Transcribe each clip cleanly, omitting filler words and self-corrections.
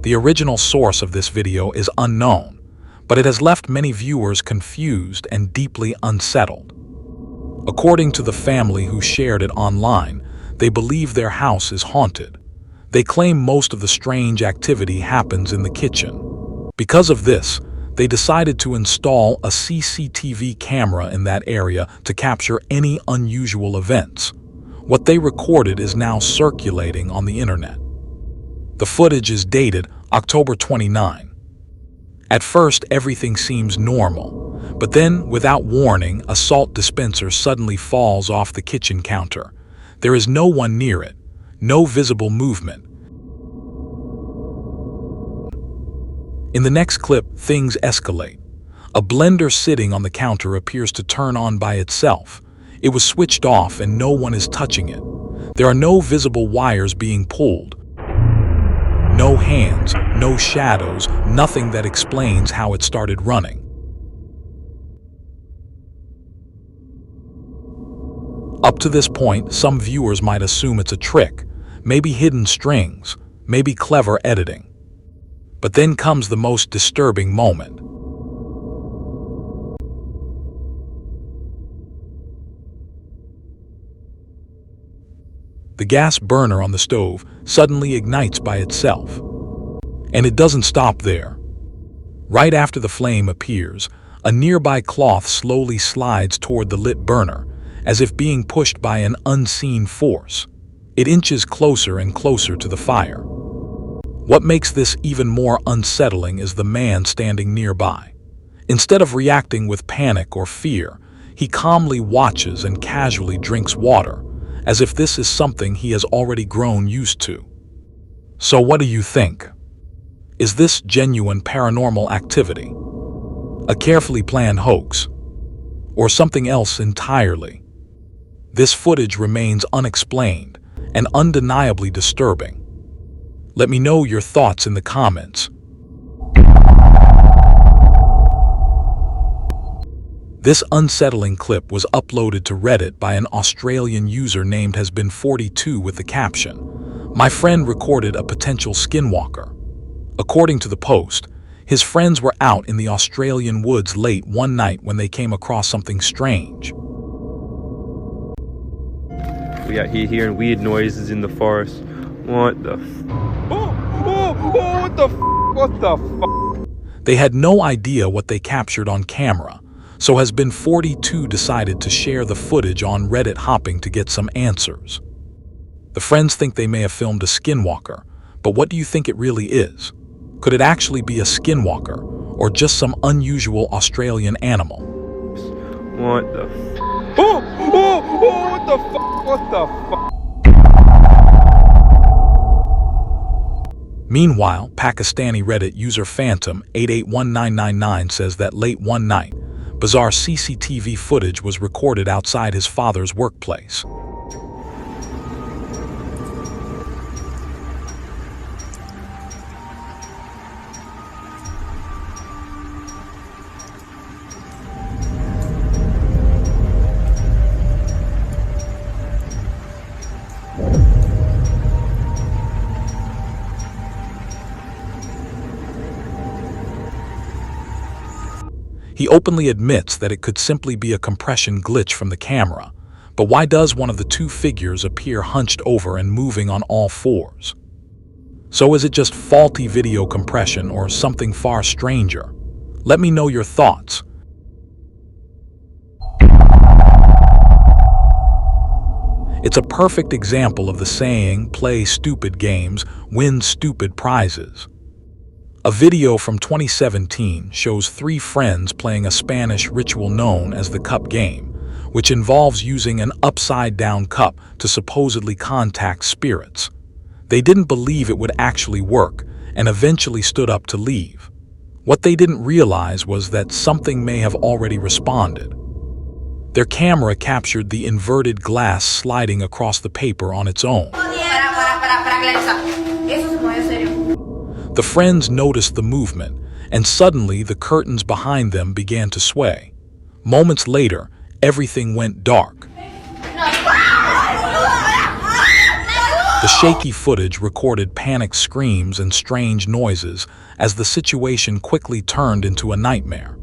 The original source of this video is unknown, but it has left many viewers confused and deeply unsettled. According to the family who shared it online, they believe their house is haunted. They claim most of the strange activity happens in the kitchen. Because of this, they decided to install a CCTV camera in that area to capture any unusual events. What they recorded is now circulating on the internet. The footage is dated October 29. At first, everything seems normal, but then, without warning, a salt dispenser suddenly falls off the kitchen counter. There is no one near it, no visible movement. In the next clip, things escalate. A blender sitting on the counter appears to turn on by itself. It was switched off and no one is touching it. There are no visible wires being pulled. No hands, no shadows, nothing that explains how it started running. Up to this point, some viewers might assume it's a trick, maybe hidden strings, maybe clever editing. But then comes the most disturbing moment. The gas burner on the stove suddenly ignites by itself. And it doesn't stop there. Right after the flame appears, a nearby cloth slowly slides toward the lit burner, as if being pushed by an unseen force. It inches closer and closer to the fire. What makes this even more unsettling is the man standing nearby. Instead of reacting with panic or fear, he calmly watches and casually drinks water, as if this is something he has already grown used to. So what do you think? Is this genuine paranormal activity? A carefully planned hoax? Or something else entirely? This footage remains unexplained and undeniably disturbing. Let me know your thoughts in the comments. This unsettling clip was uploaded to Reddit by an Australian user named has-been42 with the caption, "My friend recorded a potential skinwalker." According to the post, his friends were out in the Australian woods late one night when they came across something strange. We out here hearing weird noises in the forest. What the what the f? They had no idea what they captured on camera, so has-been42 decided to share the footage on Reddit, hoping to get some answers. The friends think they may have filmed a skinwalker, but what do you think it really is? Could it actually be a skinwalker, or just some unusual Australian animal? What the f? What the f? What the f? Meanwhile, Pakistani Reddit user Phantom881999 says that late one night, bizarre CCTV footage was recorded outside his father's workplace. He openly admits that it could simply be a compression glitch from the camera, but why does one of the two figures appear hunched over and moving on all fours? So is it just faulty video compression or something far stranger? Let me know your thoughts. It's a perfect example of the saying, "Play stupid games, win stupid prizes." A video from 2017 shows three friends playing a Spanish ritual known as the cup game, which involves using an upside-down cup to supposedly contact spirits. They didn't believe it would actually work and eventually stood up to leave. What they didn't realize was that something may have already responded. Their camera captured the inverted glass sliding across the paper on its own. The friends noticed the movement, and suddenly the curtains behind them began to sway. Moments later, everything went dark. The The shaky footage recorded panicked screams and strange noises as the situation quickly turned into a nightmare.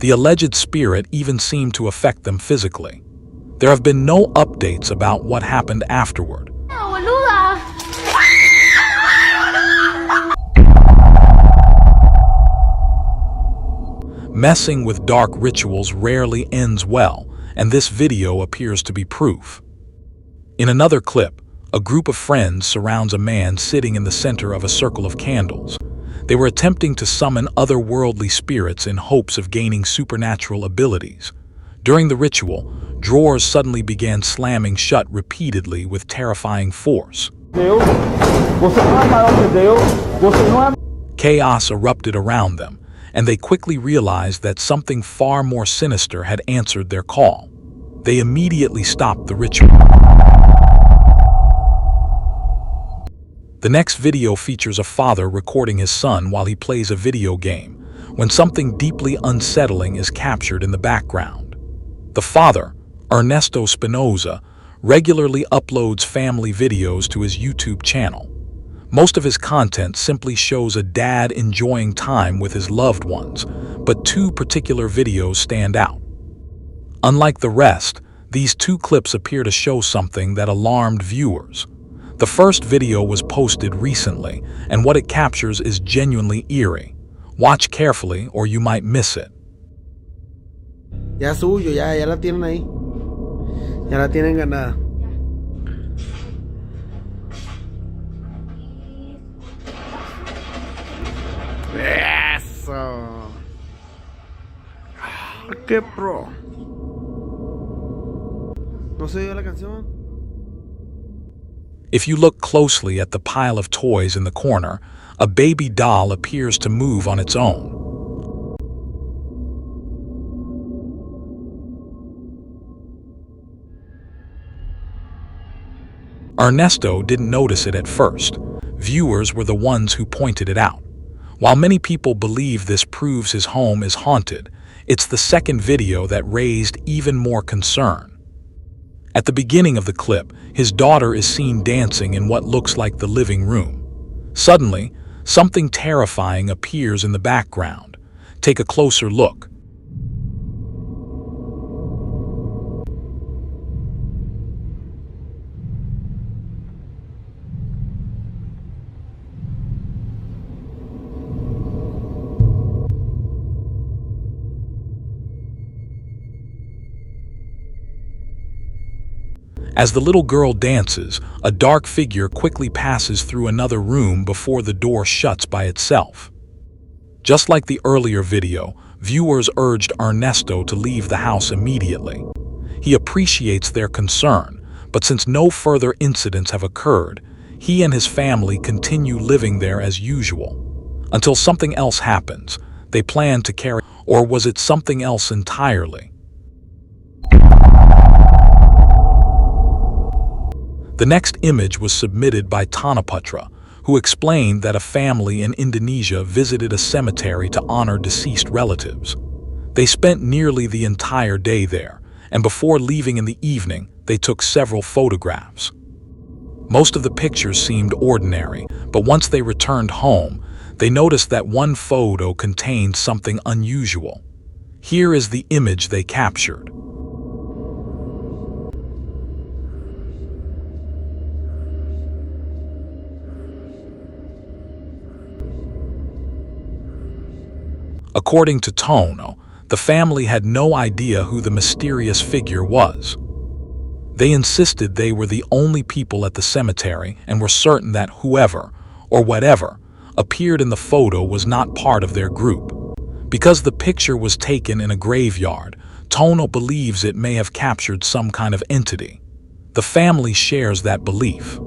The alleged spirit even seemed to affect them physically. There have been no updates about what happened afterward. Messing with dark rituals rarely ends well, and this video appears to be proof. In another clip, a group of friends surrounds a man sitting in the center of a circle of candles. They were attempting to summon otherworldly spirits in hopes of gaining supernatural abilities. During the ritual, drawers suddenly began slamming shut repeatedly with terrifying force. Chaos erupted around them, and they quickly realized that something far more sinister had answered their call. They immediately stopped the ritual. The next video features a father recording his son while he plays a video game, when something deeply unsettling is captured in the background. The father, Ernesto Spinoza, regularly uploads family videos to his YouTube channel. Most of his content simply shows a dad enjoying time with his loved ones, but two particular videos stand out. Unlike the rest, these two clips appear to show something that alarmed viewers. The first video was posted recently, and what it captures is genuinely eerie. Watch carefully or you might miss it. Ya suyo, ya la tienen ahí. Ya la tienen ganada. Eso. Qué pro. ¿No se oye la canción? If you look closely at the pile of toys in the corner, a baby doll appears to move on its own. Ernesto didn't notice it at first. Viewers were the ones who pointed it out. While many people believe this proves his home is haunted, it's the second video that raised even more concern. At the beginning of the clip, his daughter is seen dancing in what looks like the living room. Suddenly, something terrifying appears in the background. Take a closer look. As the little girl dances, a dark figure quickly passes through another room before the door shuts by itself. Just like the earlier video, viewers urged Ernesto to leave the house immediately. He appreciates their concern, but since no further incidents have occurred, he and his family continue living there as usual. Until something else happens, they plan to carry, or was it something else entirely? The next image was submitted by Tanapatra, who explained that a family in Indonesia visited a cemetery to honor deceased relatives. They spent nearly the entire day there, and before leaving in the evening, they took several photographs. Most of the pictures seemed ordinary, but once they returned home, they noticed that one photo contained something unusual. Here is the image they captured. According to Tono, the family had no idea who the mysterious figure was. They insisted they were the only people at the cemetery and were certain that whoever, or whatever, appeared in the photo was not part of their group. Because the picture was taken in a graveyard, Tono believes it may have captured some kind of entity. The family shares that belief.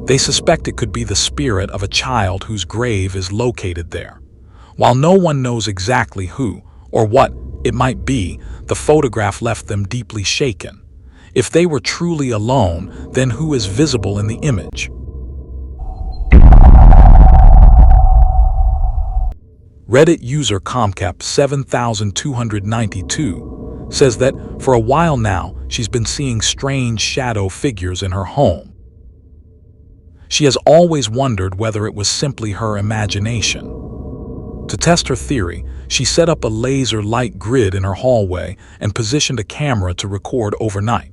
They suspect it could be the spirit of a child whose grave is located there. While no one knows exactly who or what it might be, the photograph left them deeply shaken. If they were truly alone, then who is visible in the image? Reddit user Comcap7292 says that for a while now, she's been seeing strange shadow figures in her home. She has always wondered whether it was simply her imagination. To test her theory, she set up a laser light grid in her hallway and positioned a camera to record overnight.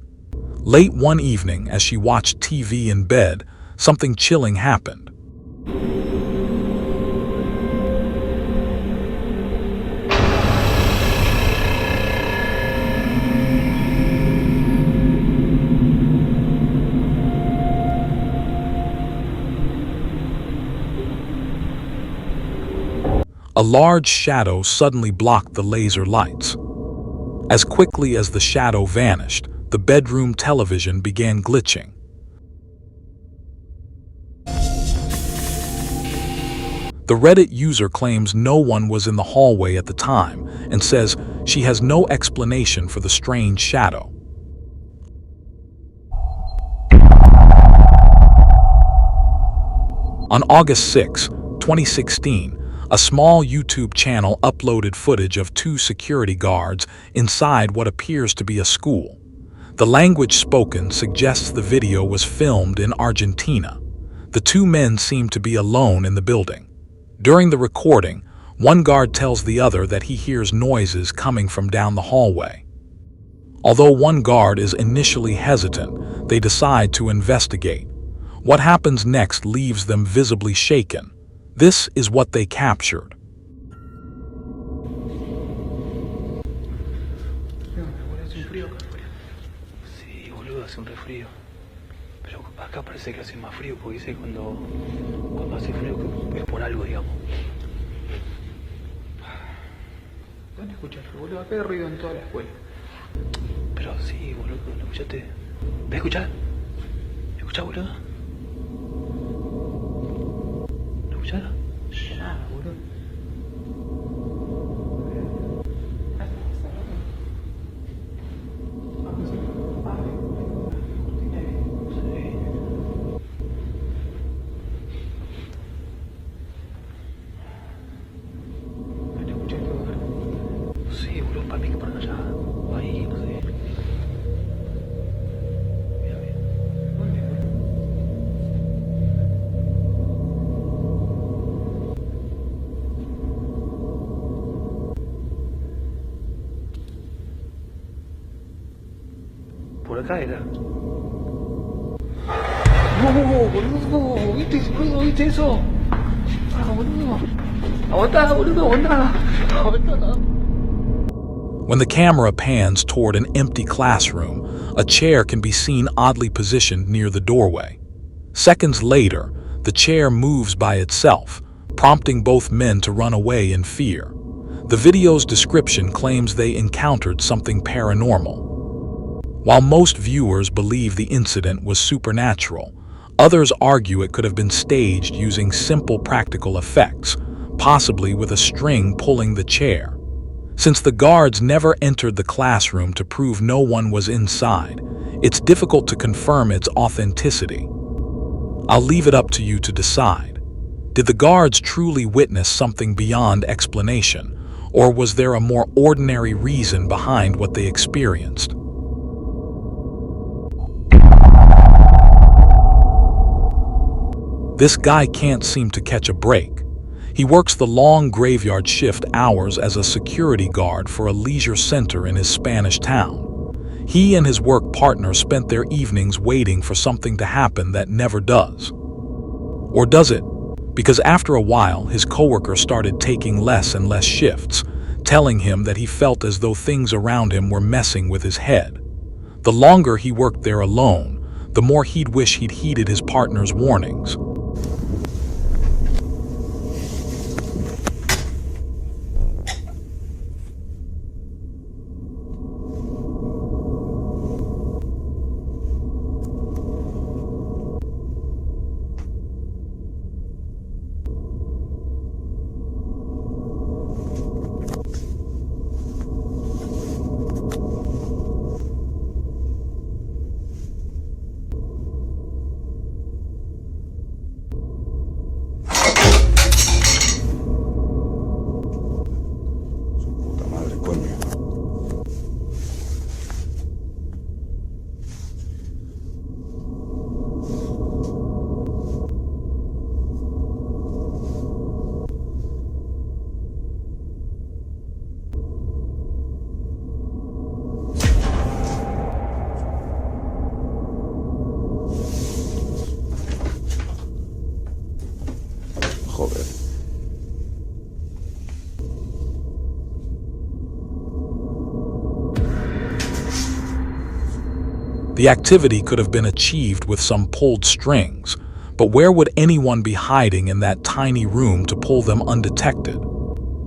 Late one evening, as she watched TV in bed, something chilling happened. A large shadow suddenly blocked the laser lights. As quickly as the shadow vanished, the bedroom television began glitching. The Reddit user claims no one was in the hallway at the time and says she has no explanation for the strange shadow. On August 6, 2016, a small YouTube channel uploaded footage of two security guards inside what appears to be a school. The language spoken suggests the video was filmed in Argentina. The two men seem to be alone in the building. During the recording, one guard tells the other that he hears noises coming from down the hallway. Although one guard is initially hesitant, they decide to investigate. What happens next leaves them visibly shaken. This is what they captured. Sí, boludo, hace un refrío. Pero acá parece que hace más frío porque dice cuando hace frío que es por algo, digamos. ¿Dónde escuchas, boludo? Acá hay ruido en toda la escuela. Pero sí, boludo, ¿no escuchaste? ¿Ves escuchar? ¿Escuchás, boludo? ¿No escuchás? Nada, boludo. Sí, boludo, para mí que por allá. O ahí, no sé. Mira, mira. ¿Dónde, boludo? Por acá era. No, boludo, ¿viste, boludo? ¿Viste eso? Ah, boludo. Aguantá, boludo, aguantá. Aguantá. When the camera pans toward an empty classroom, a chair can be seen oddly positioned near the doorway. Seconds later, the chair moves by itself, prompting both men to run away in fear. The video's description claims they encountered something paranormal. While most viewers believe the incident was supernatural, others argue it could have been staged using simple practical effects, possibly with a string pulling the chair. Since the guards never entered the classroom to prove no one was inside, it's difficult to confirm its authenticity. I'll leave it up to you to decide. Did the guards truly witness something beyond explanation, or was there a more ordinary reason behind what they experienced? This guy can't seem to catch a break. He works the long graveyard shift hours as a security guard for a leisure center in his Spanish town. He and his work partner spent their evenings waiting for something to happen that never does. Or does it? Because after a while, his coworker started taking less and less shifts, telling him that he felt as though things around him were messing with his head. The longer he worked there alone, the more he'd wish he'd heeded his partner's warnings. The activity could have been achieved with some pulled strings, but where would anyone be hiding in that tiny room to pull them undetected?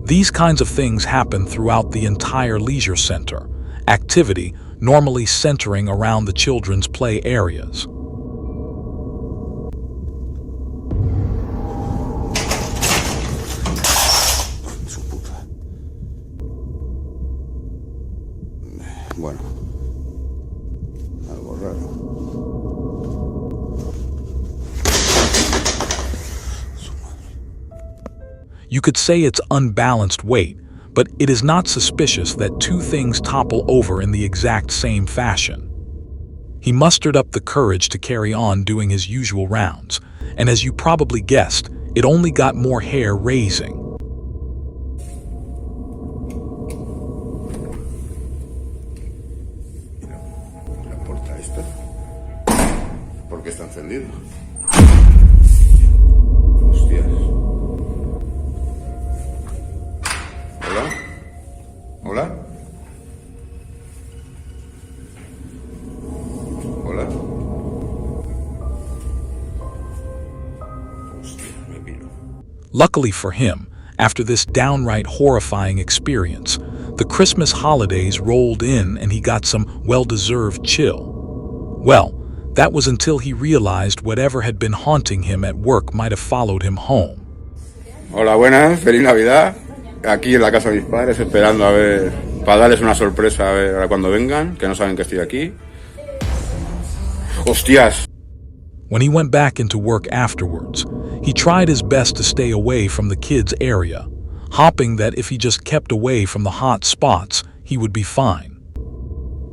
These kinds of things happen throughout the entire leisure center, activity normally centering around the children's play areas. Bueno, algo raro. You could say it's unbalanced weight, but it is not suspicious that two things topple over in the exact same fashion. He mustered up the courage to carry on doing his usual rounds, and as you probably guessed, it only got more hair-raising. La puerta esta, ¿por qué está encendido? Hostias. ¿Hola? ¿Hola? ¿Hola? Hostia, me piro. Luckily for him, after this downright horrifying experience, the Christmas holidays rolled in and he got some well-deserved chill. Well, that was until he realized whatever had been haunting him at work might have followed him home. Hola, buenas, feliz Navidad. Aquí en la casa de mis padres esperando a ver, para darles una sorpresa a ver cuando vengan, que no saben que estoy aquí. ¡Hostias! When he went back into work afterwards, he tried his best to stay away from the kids' area, hoping that if he just kept away from the hot spots, he would be fine.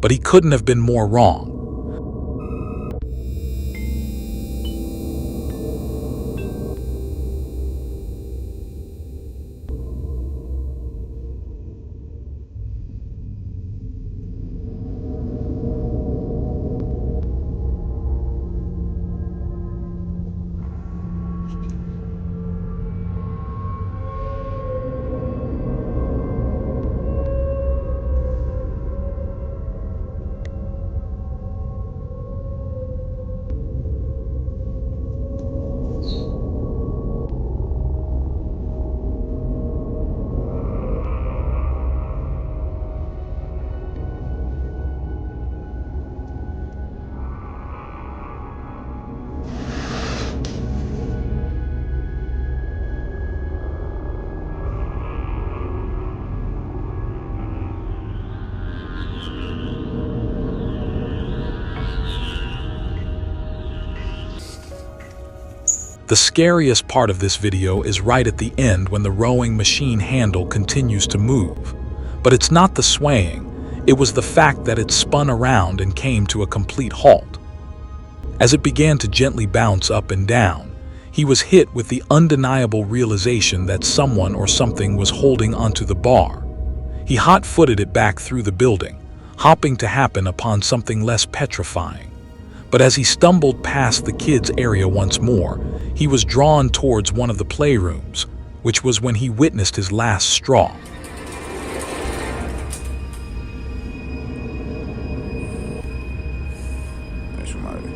But he couldn't have been more wrong. The scariest part of this video is right at the end when the rowing machine handle continues to move. But it's not the swaying, it was the fact that it spun around and came to a complete halt. As it began to gently bounce up and down, he was hit with the undeniable realization that someone or something was holding onto the bar. He hot-footed it back through the building, hoping to happen upon something less petrifying. But as he stumbled past the kids' area once more, he was drawn towards one of the playrooms, which was when he witnessed his last straw. Ay, su madre.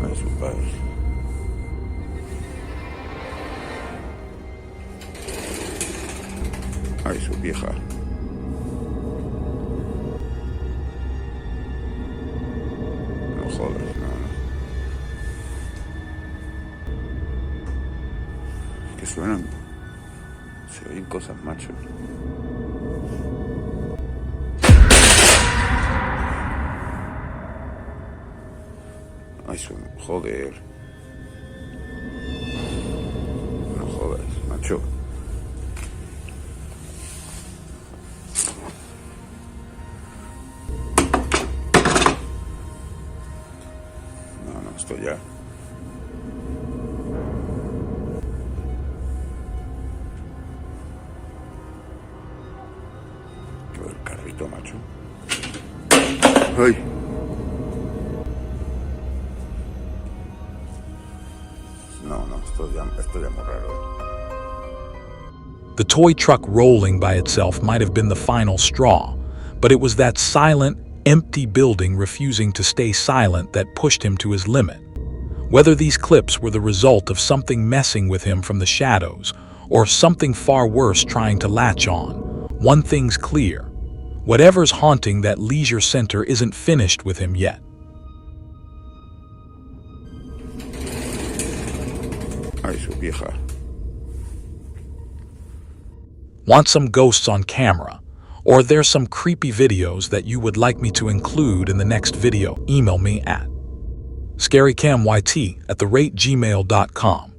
Ay, su padre. Ay, su vieja. No jodas, no. Es que suenan. Se oyen cosas, macho. Ay, su... Joder. No jodas, macho. No, esto ya. mucho. Ay. No, esto ya es muy raro. The toy truck rolling by itself might have been the final straw, but it was that silent, empty building refusing to stay silent that pushed him to his limit. Whether these clips were the result of something messing with him from the shadows, or something far worse trying to latch on, one thing's clear. Whatever's haunting that leisure center isn't finished with him yet. Ay, su vieja. Want some ghosts on camera? Or there's some creepy videos that you would like me to include in the next video? Email me at scarycamyt@gmail.com.